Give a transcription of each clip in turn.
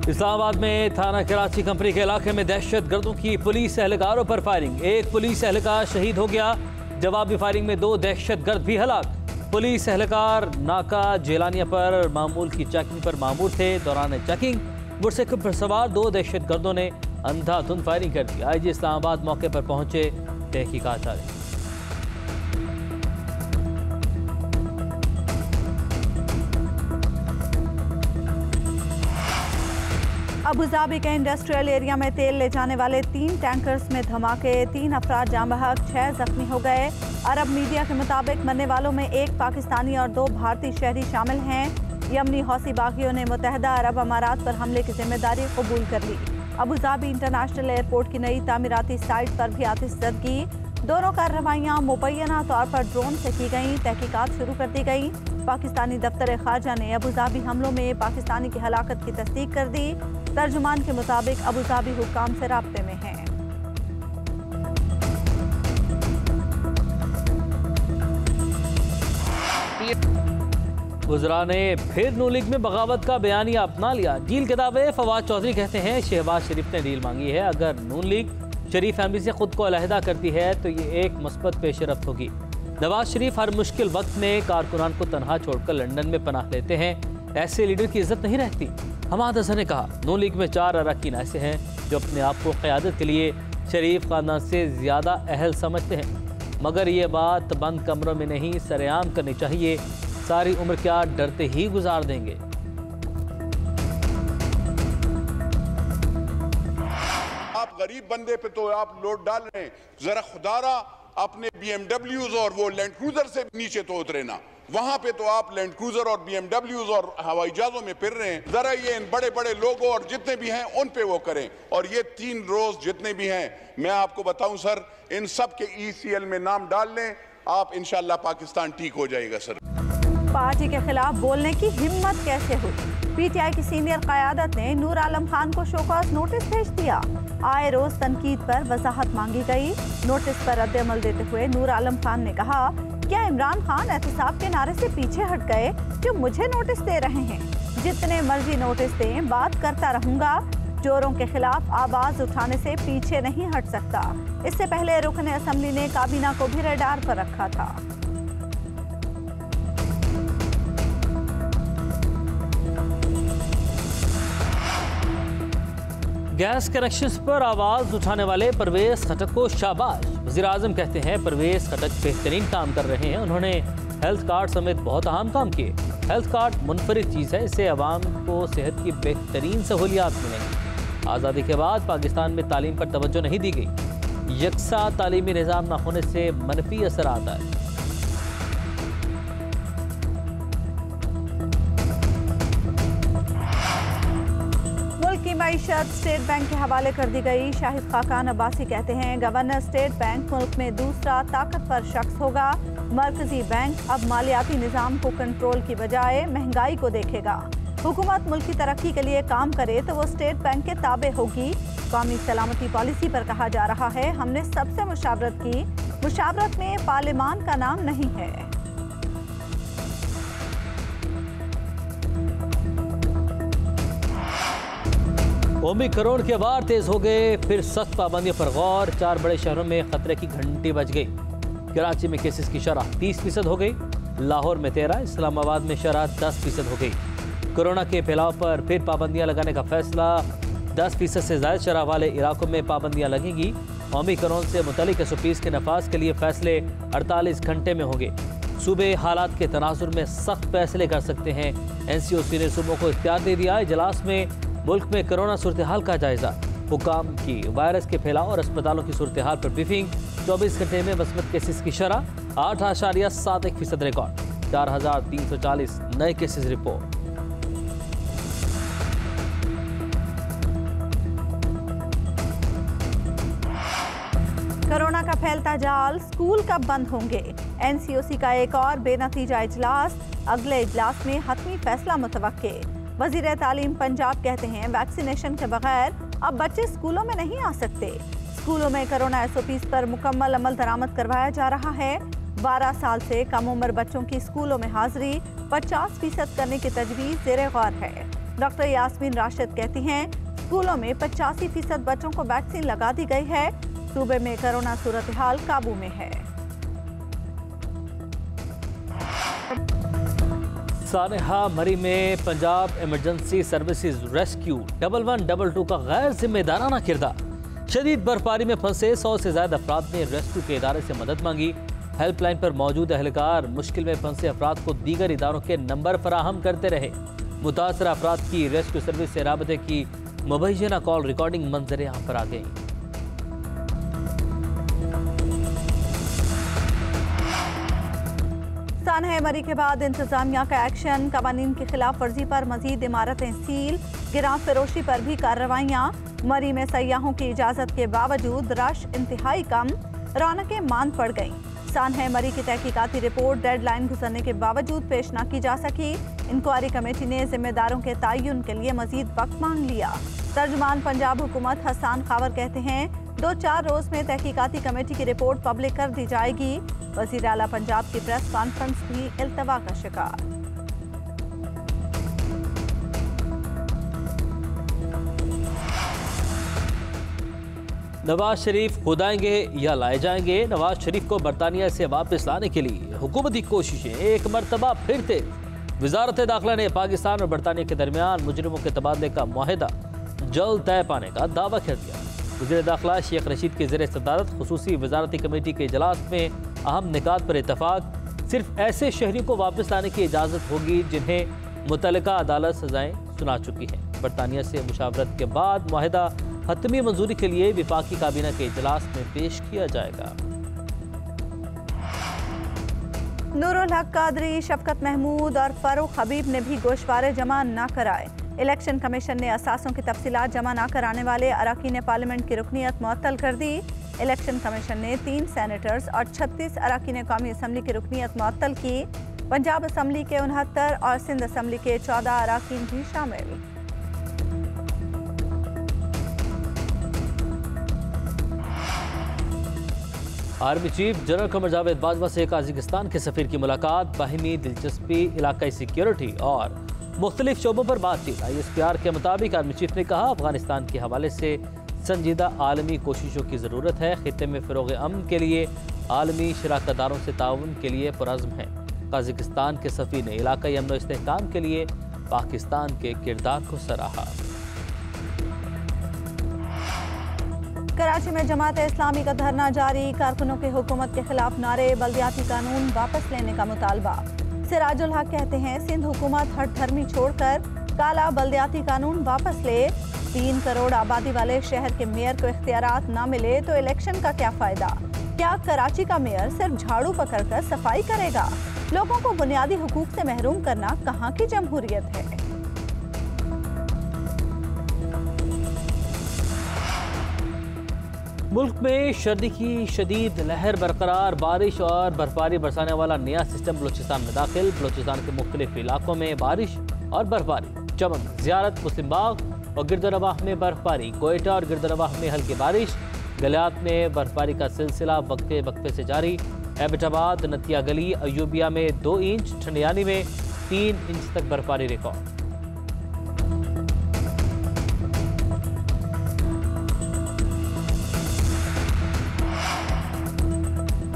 इस्लामाबाद में थाना कराची कंपनी के इलाके में दहशत गर्दों की पुलिस एहलकारों पर फायरिंग। एक पुलिस एहलकार शहीद हो गया। जवाबी फायरिंग में 2 दहशत गर्द भी हलाक। पुलिस एहलकार नाका जेलानिया पर मामूल की चेकिंग पर मामूर थे। दौरान चेकिंग मोटरसाइकिल पर सवार 2 दहशत गर्दों ने अंधाधुंध फायरिंग कर दी। आईजी इस्लामाबाद मौके पर पहुंचे, तहकीकात जारी। अबुधाबी के इंडस्ट्रियल एरिया में तेल ले जाने वाले 3 टैंकर्स में धमाके, 3 अफराद जाँ बहक, 6 जख्मी हो गए। अरब मीडिया के मुताबिक मरने वालों में 1 पाकिस्तानी और 2 भारतीय शहरी शामिल हैं। यमनी हौसी बागियों ने मुत्तहदा अरब अमारात पर हमले की जिम्मेदारी कबूल कर ली। अबुधाबी इंटरनेशनल एयरपोर्ट की नई तामीराती साइट पर भी आतिशज़दगी। दोनों कार्रवाइयाँ मुबैना तौर पर ड्रोन से की गईं। तहकीकात शुरू कर दी गई। पाकिस्तानी दफ्तर खारजा ने अबुधाबी हमलों में पाकिस्तानी की हलाकत की तस्दीक कर दी। तर्जुमान के मुताबिक अबुधाबी हुक्काम से राब्ते में हैं। वज़रा ने फिर नून लीग में बगावत का बयानिया अपना लिया। डील के दावे फवाद चौधरी कहते हैं शहबाज शरीफ ने डील मांगी है। अगर नून लीग शरीफ फैमिली से खुद को अलहदा करती है तो ये एक मुस्बत पेशरफ्त होगी। नवाज शरीफ हर मुश्किल वक्त में कारकुनान को तनहा छोड़कर लंदन में पनाह लेते हैं। ऐसे लीडर की इज्जत नहीं रहती। हमाद हसन ने कहा नून लीग में 4 अरकान ऐसे हैं जो अपने आप को क़यादत के लिए शरीफ खानदान से ज़्यादा अहल समझते हैं, मगर ये बात बंद कमरों में नहीं सरेआम करनी चाहिए। सारी उम्र क्या डरते ही गुजार देंगे। आप गरीब बंदे पे तो आप लोड डाल रहे हैं, जरा खुदारा अपने BMWs और वो लैंड क्रूजर से नीचे तो उतरे ना। वहां पे तो आप लैंड क्रूजर और BMWs और हवाई जहाजों में फिर रहे हैं। जरा ये इन बड़े बड़े लोगों और जितने भी हैं उन पे वो करें। और ये 3 रोज जितने भी हैं, मैं आपको बताऊं सर, इन सब के ECL में नाम डाल लें, आप इंशाल्लाह पाकिस्तान ठीक हो जाएगा सर। पार्टी के खिलाफ बोलने की हिम्मत कैसे हुई? PTI की सीनियर क़यादत ने नूर आलम खान को शोकॉज नोटिस भेज दिया। आए रोज तनकीद पर वजाहत मांगी गई। नोटिस पर रद्द-ए-अमल देते हुए नूर आलम खान ने कहा, क्या इमरान खान एहतसाब के नारे से पीछे हट गए जो मुझे नोटिस दे रहे हैं? जितने मर्जी नोटिस दें, बात करता रहूंगा। चोरों के खिलाफ आवाज उठाने से पीछे नहीं हट सकता। इससे पहले रुकन असम्बली ने काबीना को भी रडार पर रखा था। गैस कनेक्शंस पर आवाज़ उठाने वाले परवेज खटक को शाबाश। वज़ीर-ए-आज़म कहते हैं परवेज खटक बेहतरीन काम कर रहे हैं। उन्होंने हेल्थ कार्ड समेत बहुत अहम काम किए। हेल्थ कार्ड मुनफरिद चीज़ है, इससे आवाम को सेहत की बेहतरीन सहूलियात मिलेंगी। आज़ादी के बाद पाकिस्तान में तालीम पर तवज्जो नहीं दी गई। यकसा तालीमी निज़ाम न होने से मनफी असर आता है। मईशत स्टेट बैंक के हवाले कर दी गई। शाहिद खाकान अब्बासी कहते हैं गवर्नर स्टेट बैंक मुल्क में दूसरा ताकतवर शख्स होगा। मरकजी बैंक अब मालियाती निज़ाम को कंट्रोल की बजाय महंगाई को देखेगा। हुकूमत मुल्क की तरक्की के लिए काम करे तो वो स्टेट बैंक के ताबे होगी। कौमी सलामती पॉलिसी पर कहा जा रहा है हमने सबसे मुशावरत की। मुशावरत में पार्लिमान का नाम नहीं है। ओमिक्रॉन के वार तेज हो गए, फिर सख्त पाबंदियों पर गौर। 4 बड़े शहरों में खतरे की घंटी बज गई। कराची में केसेस की शरह 30% हो गई। लाहौर में 13, इस्लामाबाद में शरह 10% हो गई। कोरोना के फैलाव पर फिर पाबंदियां लगाने का फैसला। 10% से ज़्यादा शरह वाले इलाकों में पाबंदियां लगेंगी। ओमिक्रॉन से मुतल्लिक SOPs के नफाज के लिए फैसले 48 घंटे में होंगे। सूबे हालात के तनाजुर में सख्त फैसले कर सकते हैं। NCOC ने सूबों को इख्तियार दे दिया। इजलास में मुल्क में कोरोना सूरत हाल का जायजा। हुकाम की वायरस के फैलाव और अस्पतालों की सूरत हाल पर ब्रीफिंग। 24 घंटे में मस्बत केसेस की शरह 8.71% रिकॉर्ड। 4340 नए केसेस रिपोर्ट। कोरोना का फैलता जाल, स्कूल कब बंद होंगे? NCOC का एक और बेनतीजा इजलास। अगले इजलास में हतमी फैसला मुतवक्के। वज़ीर तालीम पंजाब कहते हैं वैक्सीनेशन के बगैर अब बच्चे स्कूलों में नहीं आ सकते। स्कूलों में कोरोना SOPs पर मुकम्मल अमल दरामद करवाया जा रहा है। 12 साल से कम उम्र बच्चों की स्कूलों में हाजिरी 50% करने की तजवीज़ ज़ेरे गौर है। डॉक्टर यास्मीन राशिद कहती हैं, स्कूलों में 85% बच्चों को वैक्सीन लगा दी गई है। सूबे में कोरोना सूरत हाल काबू में है। सानेहा मरी में पंजाब इमरजेंसी सर्विसेज रेस्क्यू 1122 का गैर जिम्मेदाराना किरदार। शदीद बर्फबारी में फंसे 100 से ज्यादा अफराद ने रेस्क्यू के इदारे से मदद मांगी। हेल्पलाइन पर मौजूद एहलकार मुश्किल में फंसे अफराद को दीगर इदारों के नंबर फराहम करते रहे। मुतासर अफराद की रेस्क्यू सर्विस से राबते की मुबैना कॉल रिकॉर्डिंग मंजर आम पर आ गई। सानेहा मरी के बाद इंतजामिया का एक्शन। कवानीन की खिलाफ वर्जी पर मजीद इमारतें सील। गिरां फरोशी पर भी कार्रवाइयां। मरी में सयाहों की इजाजत के बावजूद रश इंतहाई कम। रौनकें मांद पड़ गईं। सानेहा मरी की तहकीकाती रिपोर्ट डेडलाइन गुजरने के बावजूद पेश न की जा सकी। इंक्वायरी कमेटी ने जिम्मेदारों के तयन के लिए मजीद वक्त मांग लिया। तर्जुमान पंजाब हुकूमत हसन खावर कहते हैं, 2-4 रोज में तहकीकाती कमेटी की रिपोर्ट पब्लिक कर दी जाएगी। वज़ीर आला पंजाब की प्रेस कॉन्फ्रेंस भी इल्तवा का शिकार। नवाज शरीफ खुद आएंगे या लाए जाएंगे? नवाज शरीफ को बरतानिया से वापस लाने के लिए हुकूमती कोशिशें एक मरतबा फिर तेज। वजारत दाखिला ने पाकिस्तान और बरतानिया के दरमियान मुजरिमों के तबादले का मुआहदा जल्द तय पाने का दावा कर दिया। वज़ीर दाखिला शेख रशीद के ज़ेर सदारत खुसूसी वजारती कमेटी के इजलास में अहम निकात पर इतफाक। सिर्फ ऐसे शहरियों को वापस लाने की इजाज़त होगी जिन्हें मुतल्लिका अदालत सजाएं सुना चुकी है। बरतानिया से मुशावरत के बाद मुआहदा हतमी मंजूरी के लिए विफाकी काबीना के इजलास में पेश किया जाएगा। नूरुल हक कादरी, शफकत महमूद और फारूक हबीब ने भी गोशवारे जमा न कराए। इलेक्शन कमीशन ने असासों की तफसीलात जमा न कराने वाले अरकान पार्लियामेंट की रुकनीत मुअत्तल कर दी। इलेक्शन कमीशन ने 3 सेनेटर्स और 36 अरकान कौमी असम्बली की रुकनीत मुअत्तल की। पंजाब असम्बली के 69 और सिंध असम्बली के 14 अरकान भी शामिल। Army chief general Qamar Javed Bajwa से काज़ाकिस्तान के सफीर की मुलाकात। बाहिमी दिलचस्पी, इलाकाई सिक्योरिटी और मुख्तलिफ शोबों पर बातचीत। ISPR के मुताबिक आर्मी चीफ ने कहा, अफगानिस्तान के हवाले से संजीदा आलमी कोशिशों की ज़रूरत है। खित्ते में फ़रोग़ अमन के लिए आलमी शराकतदारों से ताउन के लिए पुरज़्म है। काज़ाकिस्तान के सफीर ने इलाकाई अमन व इस्तेहकाम के लिए पाकिस्तान के किरदार को सराहा। कराची में जमात इस्लामी का धरना जारी। कारकुनों के हुकूमत के खिलाफ नारे, बल्दियाती कानून वापस लेने का मुतालबा। सिराजुल हक कहते हैं, सिंध हुकूमत हट धर्मी छोड़कर काला बल्दियाती कानून वापस ले। 3 करोड़ आबादी वाले शहर के मेयर को इख्तियारात ना मिले तो इलेक्शन का क्या फायदा? क्या कराची का मेयर सिर्फ झाड़ू पकड़कर सफाई करेगा? लोगों को बुनियादी हुकूक से महरूम करना कहाँ की जमहूरियत है? मुल्क में सर्दी की शदीद लहर बरकरार। बारिश और बर्फबारी बरसाने वाला नया सिस्टम बलूचिस्तान में दाखिल। बलूचिस्तान के मुख्तलिफ इलाकों में बारिश और बर्फबारी। चमन, ज़ियारत, मुस्लिम बाग और गिरदनवाह में बर्फबारी। कोयटा और गिरदनवाह में हल्की बारिश। गलियात में बर्फबारी का सिलसिला वक्फे वक्फे से जारी। एबटाबाद, नतिया गली, अयूबिया में 2 इंच, ठंडियानी में 3 इंच तक बर्फबारी रिकॉर्ड।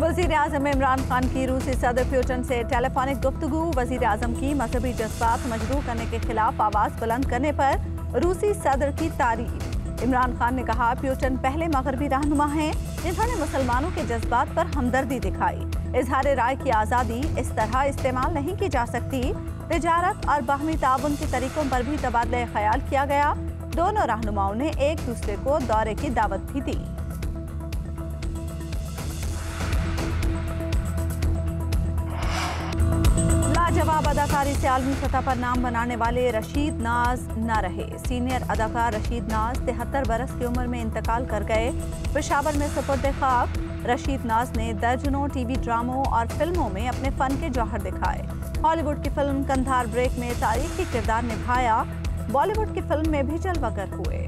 वज़ीर आज़म इमरान खान की रूसी सदर पुतिन से टेलीफोनिक गुफ्तगू। वज़ीर आज़म की मजहबी जज्बात मजरूह करने के खिलाफ आवाज़ बुलंद करने पर रूसी सदर की तारीफ। इमरान खान ने कहा, पुतिन पहले मगरबी रहनुमा हैं जिन्होंने मुसलमानों के जज्बात पर हमदर्दी दिखाई। इजहार राय की आज़ादी इस तरह इस्तेमाल नहीं की जा सकती। तिजारत और बाहमी ताउन के तरीकों पर भी तबादला ख्याल किया गया। दोनों रहनुमाओं ने एक दूसरे को दौरे की दावत भी दी। लाजवाब अदाकारी से आलमी सतह पर नाम बनाने वाले रशीद नाज न रहे। सीनियर अदाकार रशीद नाज 73 बरस की उम्र में इंतकाल कर गए। पेशावर में सुपुर्द खाक। रशीद नाज ने दर्जनों टीवी ड्रामों और फिल्मों में अपने फन के जौहर दिखाए। हॉलीवुड की फिल्म कंधार ब्रेक में तारीखी किरदार निभाया। बॉलीवुड की फिल्म में भी जलवागर हुए।